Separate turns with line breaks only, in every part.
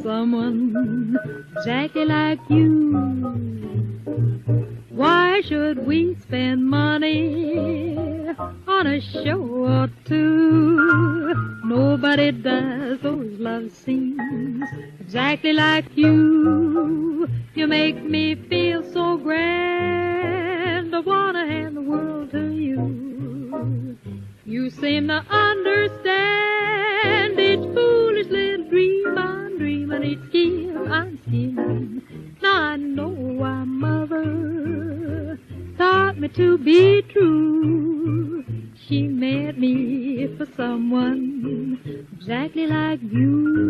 someone exactly like you. Why should we spend money on a show or two? Nobody does those love scenes exactly like you. You make me feel so grand, I wanna hand the world to you. You seem to understand each foolish little dream I'm dreaming, each scheme I'm scheming. Now I know why Mother taught me to be true. She made me for someone exactly like you.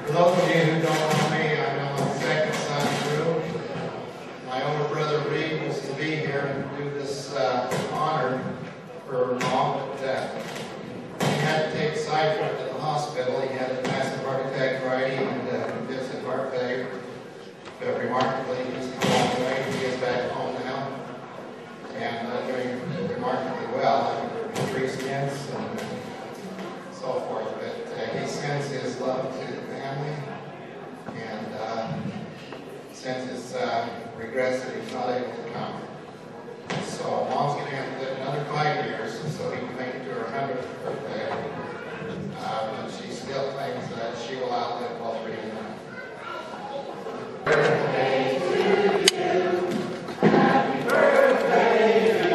For those of you who don't know me, I'm Ellen's second son, Drew. My older brother Reed was to be here and do this honor for Mom, but he had to take Cypher to the hospital. He had a massive heart attack Friday and congestive heart failure. But remarkably, he's come a long way. He is back home now and doing remarkably well after 3 stents and so forth. But he sends his love to the family and sends his regrets that he's not able to come. So Mom's going to have to live another 5 years so he can make it to her 100th birthday. But she still claims that she will outlive all 3 of them. Birthday to you. Happy birthday to you.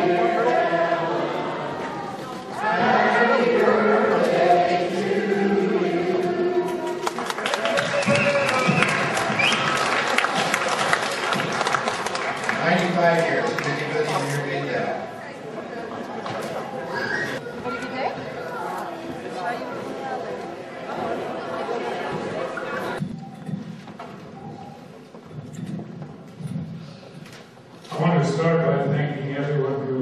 Happy birthday to you. 95 years. Did you put in your good day?
I want to start by thanking everyone who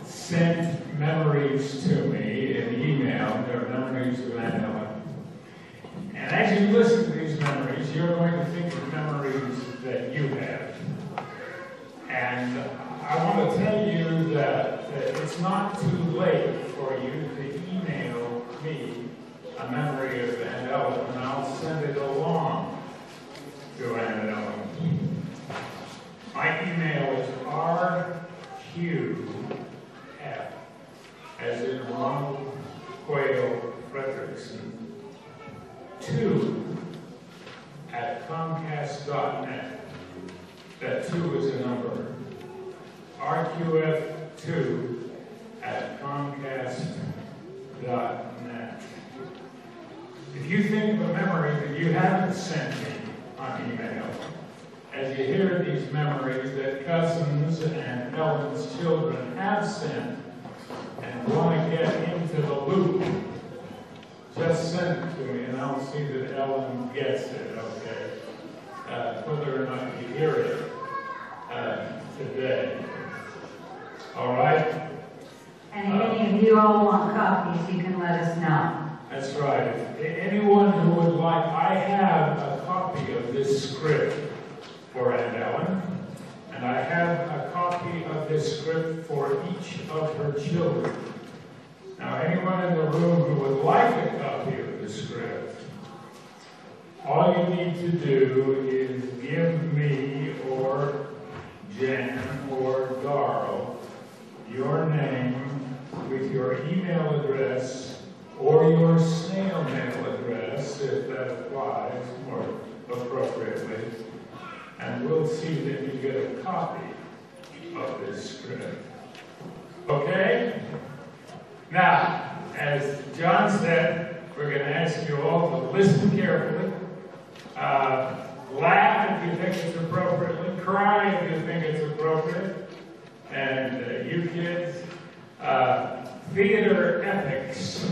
sent memories to me in email. Their memories of Aunt Ellen. And as you listen to these memories, you're going to think of memories that you have. And I want to tell you that it's not too late for you to email me a memory of Aunt Ellen, and I'll send it along to Aunt Ellen. My email is RQF, as in Ronald Quayle Fredrickson, 2@Comcast.net. That 2 is a number. RQF2@Comcast.net. If you think of a memory that you haven't sent me on email, as you hear these memories that cousins and Ellen's children have sent and want to get into the loop, just send it to me and I'll see that Ellen gets it, okay? Whether or not you hear it today. All right?
And if any of you all want copies, you can let us know.
That's right. Anyone who would like, I have a copy of this script for Aunt Ellen, and I have a copy of this script for each of her children. Now, anyone in the room who would like a copy of the script, all you need to do is give me or Jen or Darrell your name with your email address or your snail mail address, if that applies more appropriately, and we'll see that you get a copy of this script. Okay? Now, as John said, we're going to ask you all to listen carefully, laugh if you think it's appropriately, cry if you think it's appropriate, and you kids, Theater ethics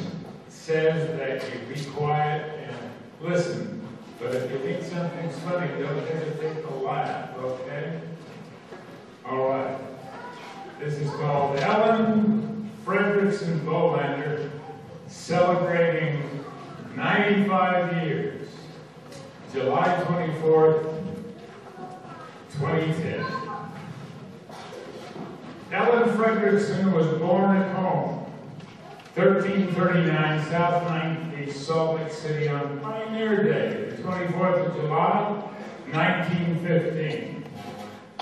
says that you be quiet and listen. But if you think something's funny, don't hesitate to laugh, okay? All right. This is called Ellen Frederickson Bolander, celebrating 95 years, July 24th, 2010. Ellen Frederickson was born at home, 1339 South 9th East, Salt Lake City on Pioneer Day, the 24th of July, 1915.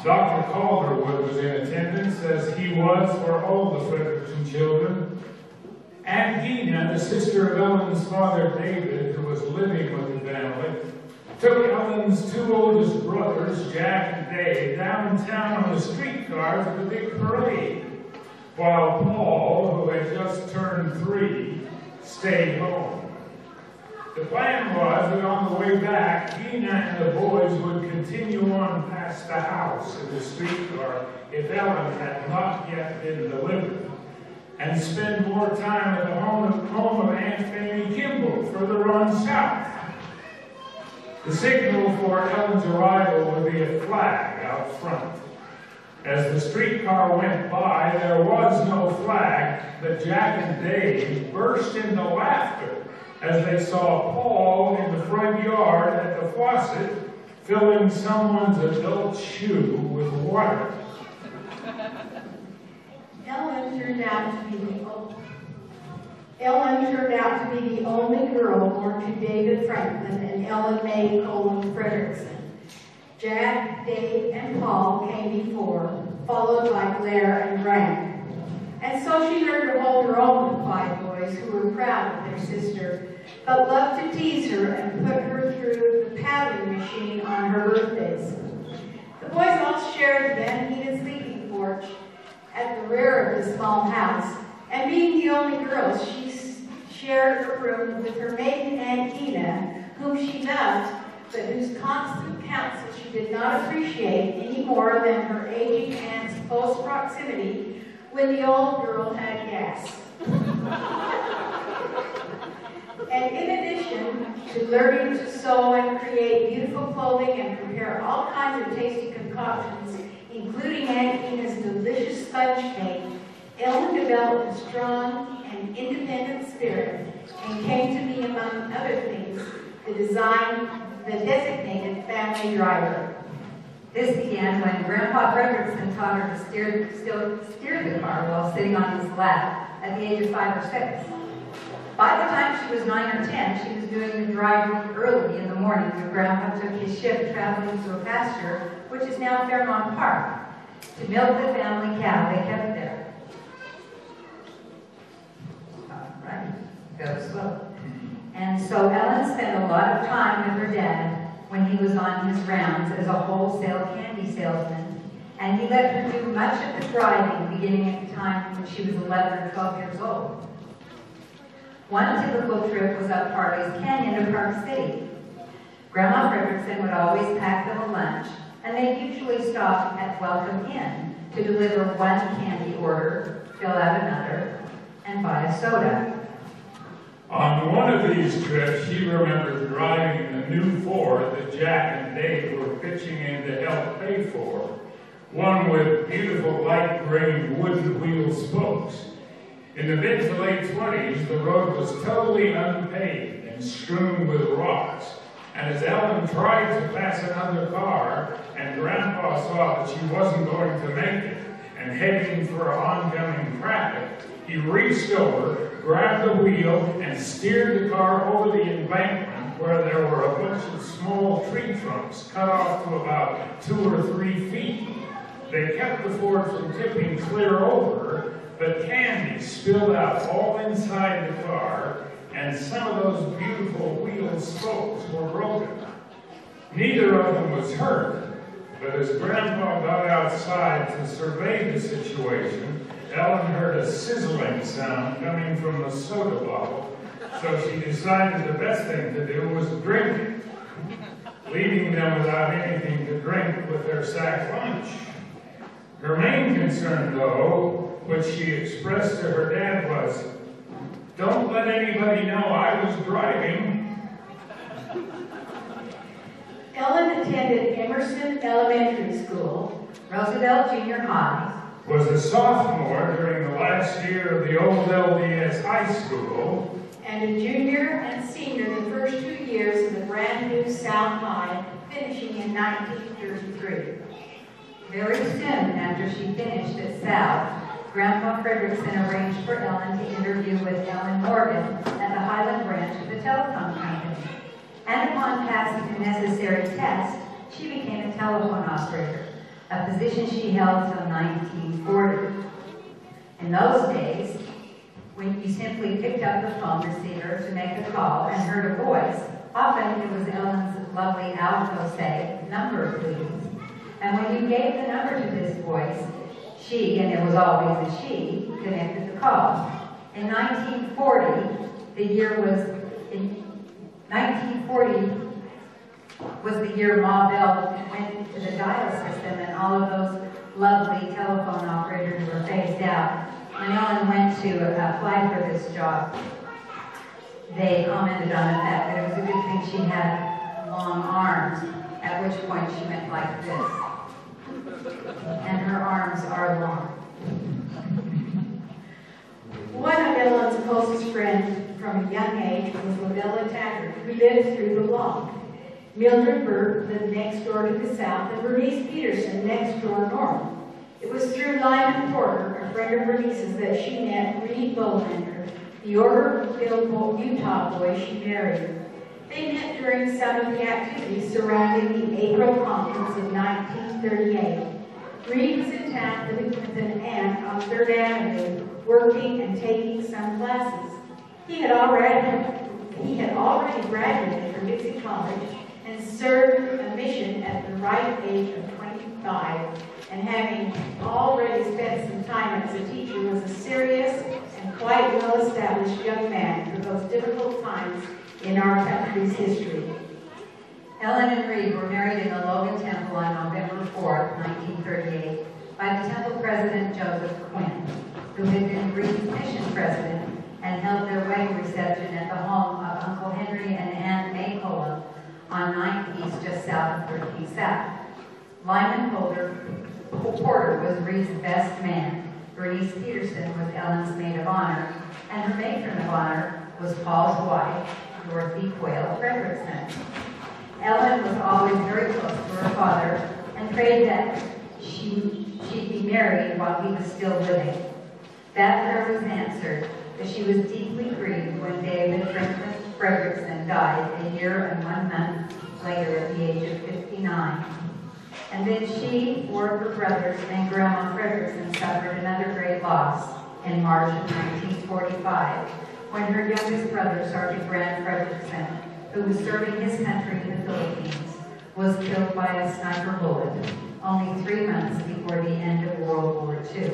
Dr. Calderwood was in attendance, as he was for all the Frederickson children. Aunt Dina, the sister of Ellen's father David, who was living with the family, took Ellen's two oldest brothers, Jack and Dave, downtown on the streetcar for the big parade, while Paul, who had just turned 3, stayed home. The plan was that on the way back, Dina and the boys would continue on past the house in the streetcar if Ellen had not yet been delivered, and spend more time at the home of Aunt Fanny Kimball further on south. The signal for Ellen's arrival would be a flag out front. As the streetcar went by, there was no flag, but Jack and Dave burst into laughter as they saw Paul in the front yard at the faucet filling someone's adult shoe with water.
Ellen turned out to be the only girl born to David Franklin and Ellen May Colin Frederickson. Jack, Dave, and Paul came before, followed by Claire and Grant. And so she learned to hold her own with 5 boys who were proud of their sister, but loved to tease her and put her through the paddling machine on her birthdays. The boys all shared the unheated sleeping porch at the rear of the small house, and being the only girl, she shared her room with her maiden Aunt Dina, whom she loved, but whose constant counsel she did not appreciate any more than her aging aunt's close proximity when the old girl had gas. And in addition to learning to sew and create beautiful clothing and prepare all kinds of tasty concoctions, including Aunt Dina's delicious sponge cake, Ellen developed a strong and independent spirit and came to be, among other things, the designated family driver.
This began when Grandpa Frederickson taught her to steer the car while sitting on his lap at the age of 5 or 6. By the time she was 9 or 10, she was doing the drive early in the morning when Grandpa took his ship traveling to a pasture, which is now Fairmount Park, to milk the family cow they kept there. Right, go slow. And so Ellen spent a lot of time with her dad when he was on his rounds as a wholesale candy salesman, and he let her do much of the driving beginning at the time when she was 11 or 12 years old. One typical trip was up Harley's Canyon to Park City. Grandma Frederickson would always pack them a lunch, and they'd usually stop at Welcome Inn to deliver one candy order, fill out another, and buy a soda.
On one of these trips, she remembers driving the new Ford that Jack and Dave were pitching in to help pay for, one with beautiful light green wooden wheel spokes. In the mid to late 20s, the road was totally unpaved and strewn with rocks, and as Ellen tried to pass another car, and Grandpa saw that she wasn't going to make it, and heading for oncoming traffic, he reached over, grabbed the wheel, and steered the car over the embankment where there were a bunch of small tree trunks cut off to about 2 or 3 feet. They kept the Ford from tipping clear over, but candy spilled out all inside the car, and some of those beautiful wheel spokes were broken. Neither of them was hurt, but as Grandpa got outside to survey the situation, Ellen heard a sizzling sound coming from the soda bottle, so she decided the best thing to do was drink it, leaving them without anything to drink with their sack lunch. Her main concern, though, which she expressed to her dad was, "Don't let anybody know I was driving."
Ellen attended Emerson Elementary School,
Roosevelt Junior High,
Was a sophomore during the last year of the old LDS high school,
and a junior and senior the first 2 years of the brand new South High, finishing in 1933.
Very soon after she finished at South, Grandpa Frederickson arranged for Ellen to interview with Ellen Morgan at the Highland branch of the telephone company. And upon passing the necessary test, she became a telephone operator, a position she held till 1940. In those days, when you simply picked up the phone receiver to make a call and heard a voice, often it was Ellen's lovely alto say, "Number, please." And when you gave the number to this voice, she, and it was always a she, connected the call. In 1940, the year was 1940 was the year Ma Bell went to the dial system and all of those lovely telephone operators were phased out. When Ellen went to apply for this job, they commented on the fact that it was a good thing she had long arms, at which point she went like this. And her arms are long.
One of Ellen's closest friends from a young age was Lavella Taggart, who lived through the block. Mildred Burke lived next door to the south, and Bernice Peterson next door north. It was through Lyman Porter, a friend of Bernice's, that she met Reed Bolander, the Orderville, Utah boy she married. They met during some of the activities surrounding the April conference of 1938. Reed was in town with an aunt on 3rd Avenue, working and taking some classes. He had already graduated from Dixie College and served a mission at the ripe age of 25, and having already spent some time as a teacher, was a serious and quite well-established young man for those difficult times in our country's history.
Ellen and Reed were married in the Logan Temple on November 4, 1938, by the temple president Joseph Quinn, who had been Reed's mission president and held their wedding reception at the home of Uncle Henry and Aunt May Cola on 9th East, just south of 13th South. Lyman Porter was Reed's best man. Bernice Peterson was Ellen's maid of honor, and her matron of honor was Paul's wife, Dorothy Quayle Frederickson. Ellen was always very close to her father and prayed that she'd be married while he was still living. That prayer was answered, but she was deeply grieved when David Franklin Frederickson died a year and 1 month later at the age of 59. And then she, 4 of her brothers, and Grandma Frederickson suffered another great loss in March of 1945, when her youngest brother, Sergeant Grant Frederickson, who was serving his country in the Philippines, was killed by a sniper bullet only 3 months before the end of World War II.